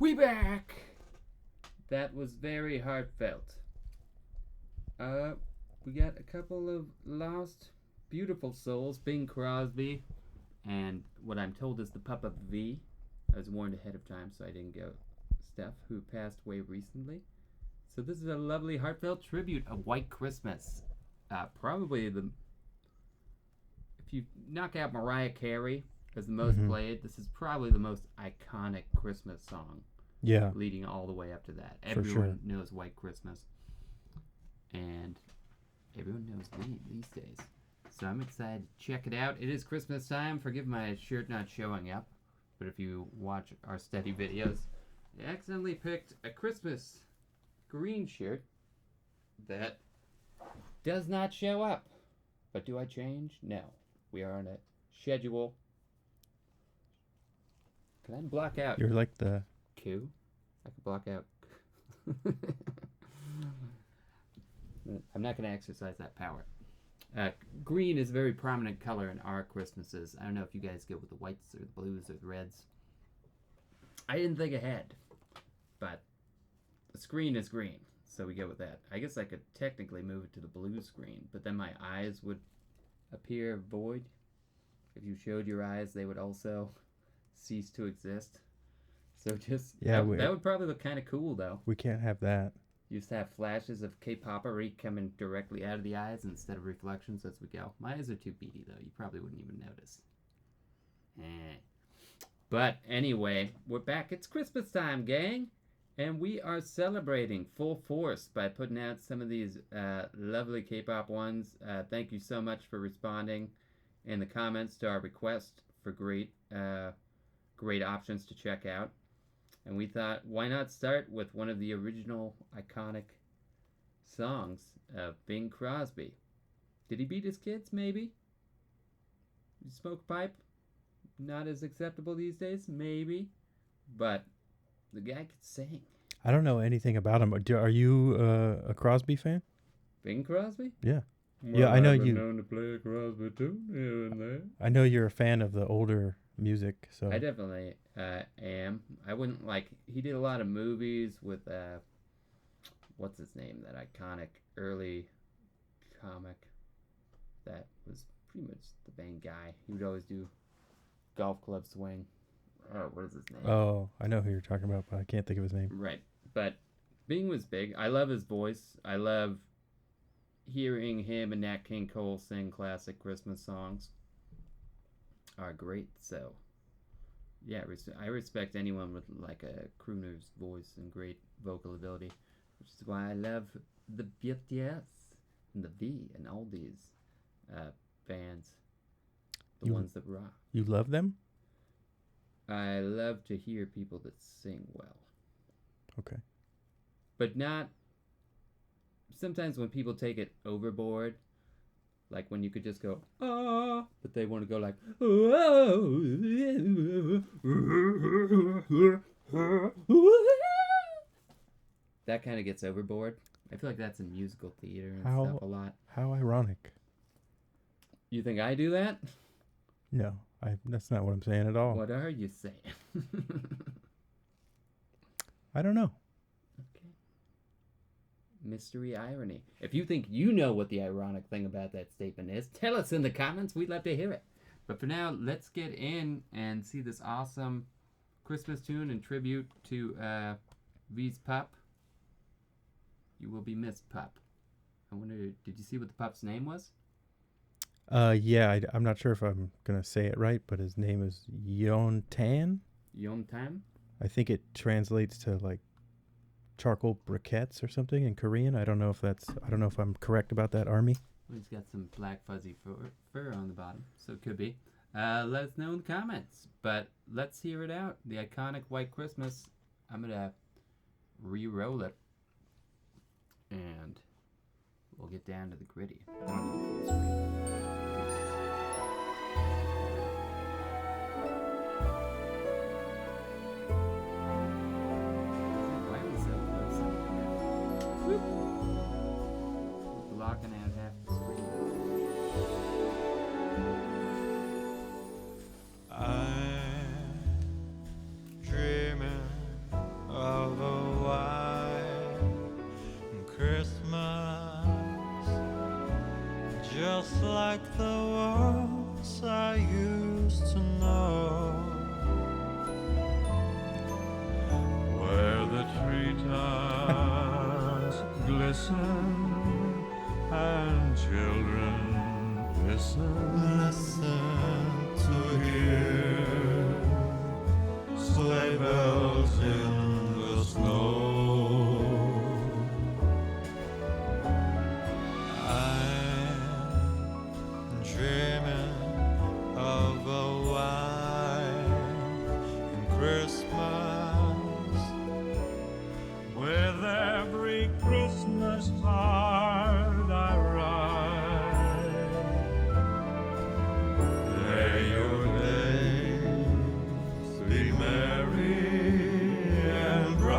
We back! That was very heartfelt. We got a couple of lost, beautiful souls. Bing Crosby, and what I'm told is the Papa V. I was warned ahead of time, so I didn't go. Steph, who passed away recently. So this is a lovely, heartfelt tribute of White Christmas. Probably the... If you knock out Mariah Carey as the most played, this is probably the most iconic Christmas song. Yeah. Leading all the way up to that. For Everyone knows White Christmas. And everyone knows these days. So I'm excited to check it out. It is Christmas time. Forgive my shirt not showing up. But if you watch our steady videos, I accidentally picked a Christmas green shirt that does not show up. But do I change? No. We are on a schedule. Can I block out? You're like the... Q? I can block out. I'm not going to exercise that power. Green is a very prominent color in our Christmases. I don't know if you guys go with the whites or the blues or the reds. I didn't think ahead, but the screen is green, so we go with that. I guess I could technically move it to the blue screen, but then my eyes would appear void. If you showed your eyes, they would also cease to exist. So just, that would probably look kind of cool, though. We can't have that. You used to have flashes of K-poppery coming directly out of the eyes instead of reflections as we go. My eyes are too beady, though. You probably wouldn't even notice. But anyway, we're back. It's Christmas time, gang. And we are celebrating full force by putting out some of these lovely K-pop ones. Thank you so much for responding in the comments to our request for great options to check out. And we thought, why not start with one of the original iconic songs of Bing Crosby? Did he beat his kids? Maybe. Smoke pipe? Not as acceptable these days? Maybe. But the guy could sing. I don't know anything about him. Are you a Crosby fan? Bing Crosby? Yeah. Well, yeah, I know you. Known to play a Crosby too, here and there. I know you're a fan of the older music, so I definitely am. I wouldn't he did a lot of movies with what's his name, that iconic early comic that was pretty much the main guy. He would always do Golf Club Swing. What is his name? Oh, I know who you're talking about, but I can't think of his name. Right. But Bing was big. I love his voice. I love hearing him and Nat King Cole sing classic Christmas songs. Are great. So yeah, I respect anyone with like a crooner's voice and great vocal ability, which is why I love the BTS and the V and all these bands, the ones that rock. You love them? I love to hear people that sing well. Okay. But not... Sometimes when people take it overboard, like when you could just go, ah, but they want to go like, that kind of gets overboard. I feel like that's in musical theater and stuff a lot. How ironic. You think I do that? No, that's not what I'm saying at all. What are you saying? I don't know. Okay. Mystery irony. If you think you know what the ironic thing about that statement is, tell us in the comments. We'd love to hear it. But for now, let's get in and see this awesome Christmas tune in tribute to V's pup. You will be missed, pup. I wonder, did you see what the pup's name was? Yeah, I'm not sure if I'm going to say it right, but his name is Yontan. Yontan? I think it translates to like charcoal briquettes or something in Korean. I don't know if I'm correct about that, Army. Well, he's got some black fuzzy fur on the bottom, so it could be. Let us know in the comments. But let's hear it out. The iconic White Christmas. I'm going to re-roll it. And we'll get down to the gritty. Blocking out half the screen. I'm dreaming just like the ones I used to know, where the treetops glisten and children listen to hear sleigh bells in the snow. I'm dreaming of a white Christmas, with every Christmas card I write. May your days be merry and bright,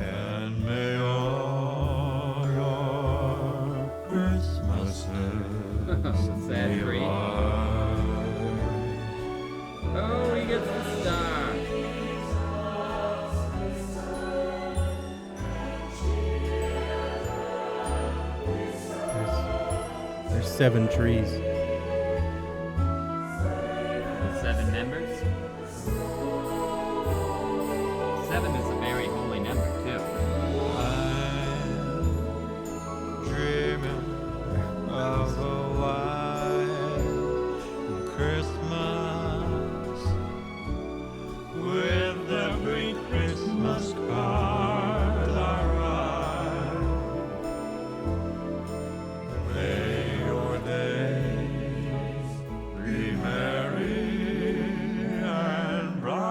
and may all your Christmases Sad be tree. white. Oh, he gets the star. There's 7 trees. With 7 members. 7 is a very holy number, too. I'm dreaming of a white Christmas, with every Christmas card I write. May your days be merry and bright,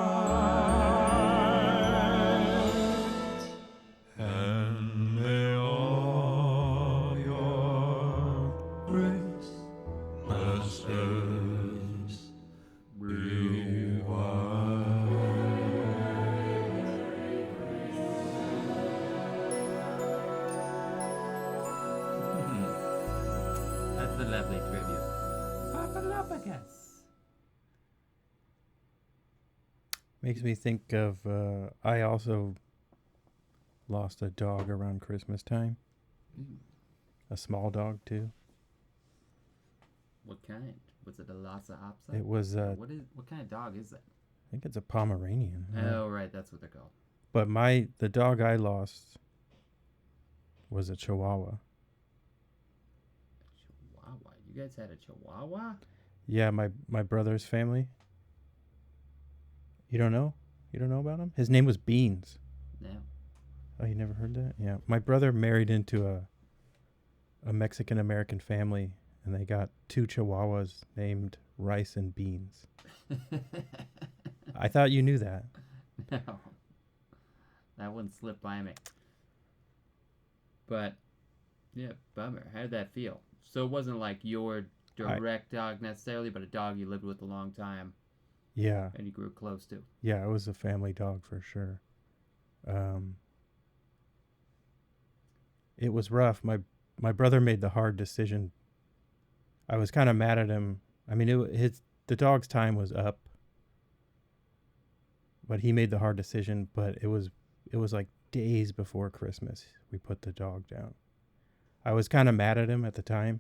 and may all your Christmases be That's a lovely tribute. Papalophagus. Makes me think of I also lost a dog around Christmas time. A small dog too. What kind? Was it a Lhasa Apso? It was What kind of dog is that? I think it's a Pomeranian. Oh, right, that's what they're called. But the dog I lost was a Chihuahua. Chihuahua. You guys had a Chihuahua? Yeah, my brother's family. You don't know? You don't know about him? His name was Beans. No. Oh, you never heard that? Yeah. My brother married into a Mexican American family, and they got 2 Chihuahuas named Rice and Beans. I thought you knew that. No. That wouldn't slip by me. But, yeah, bummer. How did that feel? So it wasn't like your direct dog necessarily, but a dog you lived with a long time Yeah. and you grew close to. Yeah, it was a family dog for sure. It was rough. My brother made the hard decision. I was kind of mad at him. I mean, the dog's time was up, but he made the hard decision. But it was like days before Christmas we put the dog down. I was kind of mad at him at the time.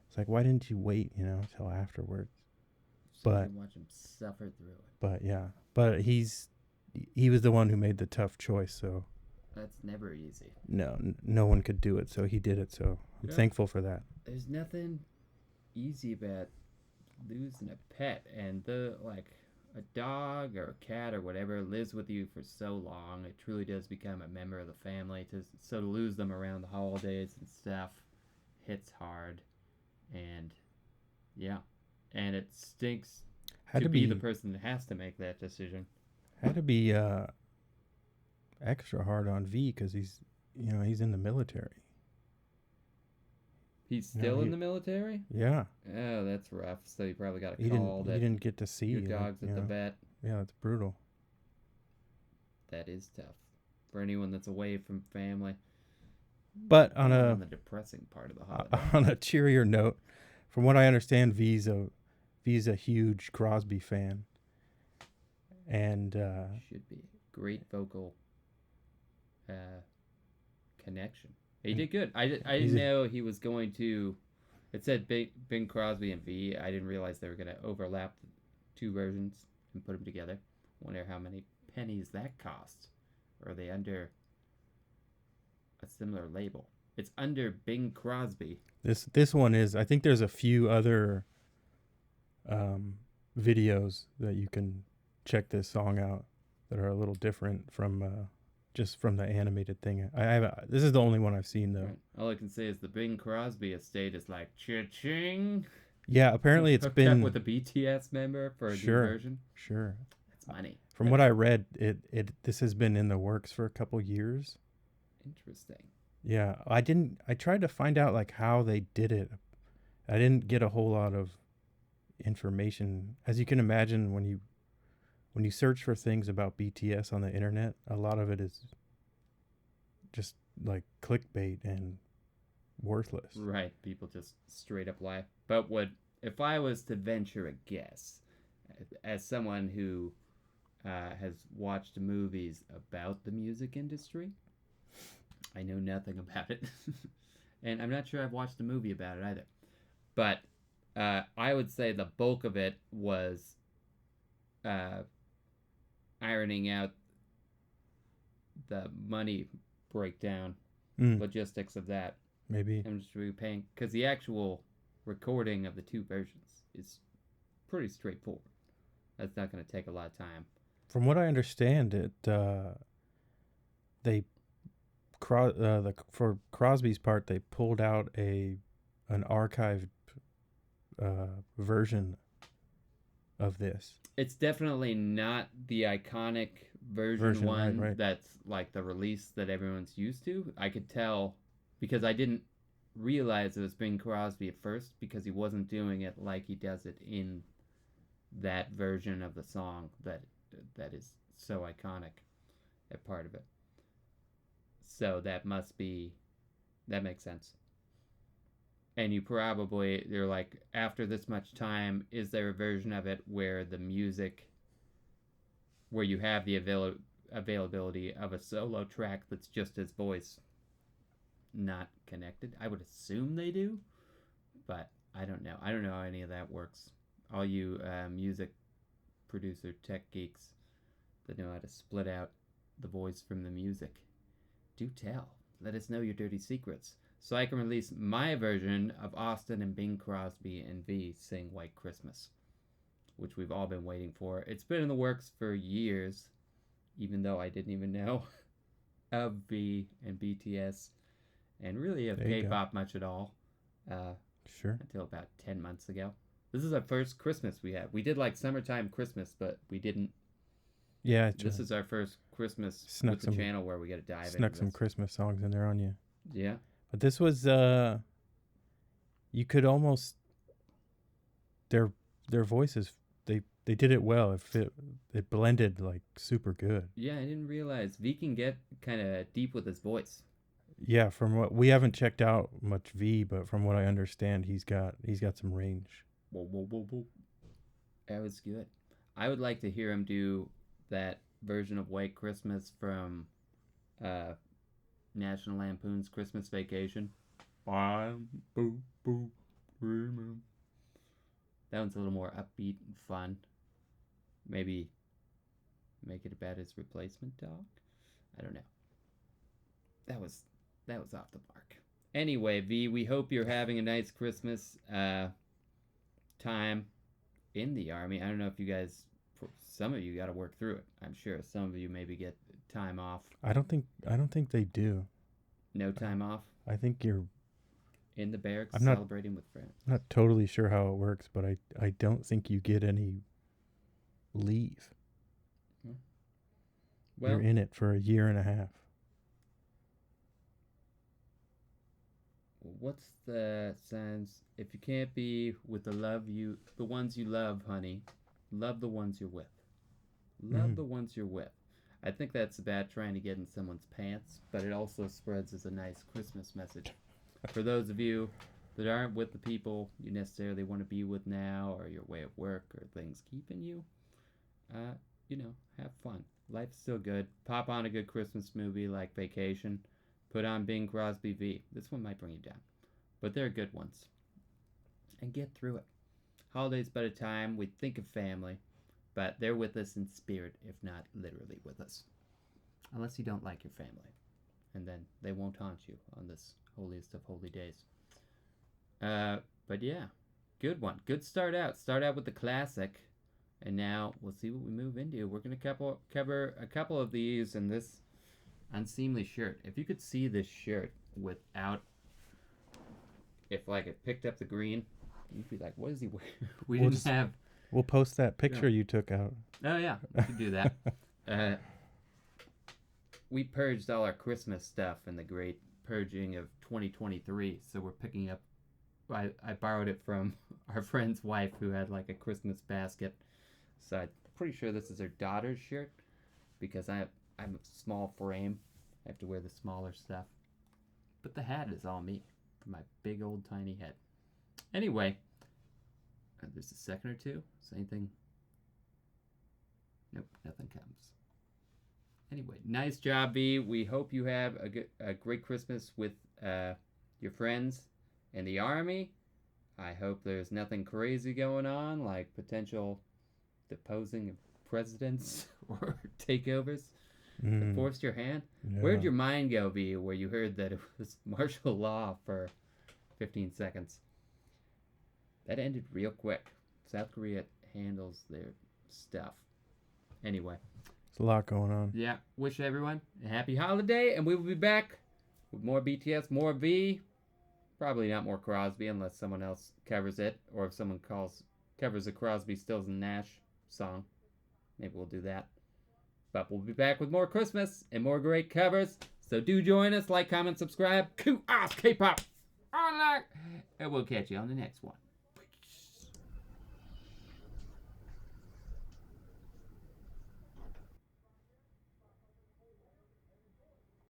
It's like, why didn't you wait, till afterwards? So But- you watch him suffer through it. But yeah, but he was the one who made the tough choice. So That's never easy. no one could do it. So he did it. So I'm Yeah. thankful for that. There's nothing easy about losing a pet, and a dog or a cat or whatever lives with you for so long. It truly does become a member of the family. So to lose them around the holidays and stuff hits hard, and yeah, and it stinks Had to be the person that has to make that decision. had to be extra hard on V because he's in the military. He's No, still in he- the military? Yeah, Oh, that's rough. So you probably got a he call didn't that he didn't get to see your it, dog's at the vet. Yeah, that's brutal. That is tough for anyone that's away from family. But on the depressing part of the holiday. on a cheerier note, from what I understand, V's a huge Crosby fan, and Should be great vocal connection. He did good. I didn't know he was going to. It said Bing Crosby and V. I didn't realize they were going to overlap the two versions and put them together. Wonder how many pennies that cost. Or are they under a similar label? It's under Bing Crosby. This one is. I think there's a few other videos that you can check this song out that are a little different from just from the animated thing. I have this is the only one I've seen though. Right. All I can say is the Bing Crosby estate is like cha-ching. Yeah, apparently it's Hooked been up with a BTS member for a new version. Sure. That's money. From what I read, this has been in the works for a couple years. Interesting. Yeah, I tried to find out like how they did it. I didn't get a whole lot of information. As you can imagine, when you search for things about BTS on the internet, a lot of it is just like clickbait and worthless. Right, people just straight up lie. But if I was to venture a guess, as someone who has watched movies about the music industry, I know nothing about it, and I'm not sure I've watched a movie about it either. But I would say the bulk of it was ironing out the money breakdown, logistics of that. Maybe. I'm just repaying, because the actual recording of the two versions is pretty straightforward. That's not going to take a lot of time. From what I understand, for Crosby's part, they pulled out an archived version of this. It's definitely not the iconic version one right. That's like the release that everyone's used to. I could tell because I didn't realize it was Bing Crosby at first because he wasn't doing it like he does it in that version of the song that is so iconic, that part of it. So that makes sense. And you're like, after this much time, is there a version of it where the music, where you have the availability of a solo track that's just his voice, not connected? I would assume they do, but I don't know. I don't know how any of that works. All you music producer tech geeks that know how to split out the voice from the music, do tell. Let us know your dirty secrets, so I can release my version of Austin and Bing Crosby and V sing White Christmas, which we've all been waiting for. It's been in the works for years, even though I didn't even know of V and BTS, and really of K-pop much at all. Sure. Until about 10 months ago. This is our first Christmas we had. We did like summertime Christmas, but we didn't. Yeah. This is our first Christmas with the channel where we got to dive into Snuck some Christmas songs in there on you. Yeah. But this was you could almost their voices they did it well. It blended like super good. Yeah, I didn't realize V can get kind of deep with his voice. Yeah, from what we haven't checked out much V, but from what I understand, he's got some range. Whoa, whoa, whoa, whoa. That was good. I would like to hear him do that version of White Christmas from National Lampoon's Christmas Vacation. That one's a little more upbeat and fun. Maybe make it about his replacement dog. I don't know. That was off the mark. Anyway, V, we hope you're having a nice Christmas time in the Army. I don't know if you guys, some of you got to work through it. I'm sure some of you maybe get time off. I don't think they do. No time off? I think you're in the barracks celebrating with friends. I'm not totally sure how it works, but I don't think you get any leave. Well, you're in it for a year and a half. What's the sense? If you can't be with the ones you love, honey, love the ones you're with. Love the ones you're with. I think that's about trying to get in someone's pants, but it also spreads as a nice Christmas message. For those of you that aren't with the people you necessarily want to be with now, or your way of work, or things keeping you, have fun. Life's still good. Pop on a good Christmas movie like Vacation. Put on Bing Crosby V. This one might bring you down, but they're good ones. And get through it. Holidays by the time we think of family, but they're with us in spirit, if not literally with us. Unless you don't like your family, and then they won't haunt you on this holiest of holy days. But yeah, good one. Good start out. Start out with the classic, and now we'll see what we move into. We're gonna cover a couple of these in this unseemly shirt. If you could see this shirt without, if like it picked up the green, you'd be like, what is he wearing? We'll post that picture you took out. Oh yeah, we could do that. We purged all our Christmas stuff in the great purging of 2023, so we're picking up. I borrowed it from our friend's wife who had like a Christmas basket. So I'm pretty sure this is her daughter's shirt because I'm a small frame. I have to wear the smaller stuff. But the hat is all me for my big old tiny head. Anyway, there's a second or two. Is anything? Nope, nothing comes. Anyway, nice job, V. We hope you have a great Christmas with your friends in the army. I hope there's nothing crazy going on, like potential deposing of presidents or takeovers that forced your hand. Yeah. Where'd your mind go, V, where you heard that it was martial law for 15 seconds? That ended real quick. South Korea handles their stuff. Anyway. There's a lot going on. Yeah. Wish everyone a happy holiday, and we will be back with more BTS, more V. Probably not more Crosby unless someone else covers it, or if someone covers a Crosby, Stills, and Nash song. Maybe we'll do that. But we'll be back with more Christmas and more great covers. So do join us, like, comment, subscribe. K-Pop, and we'll catch you on the next one.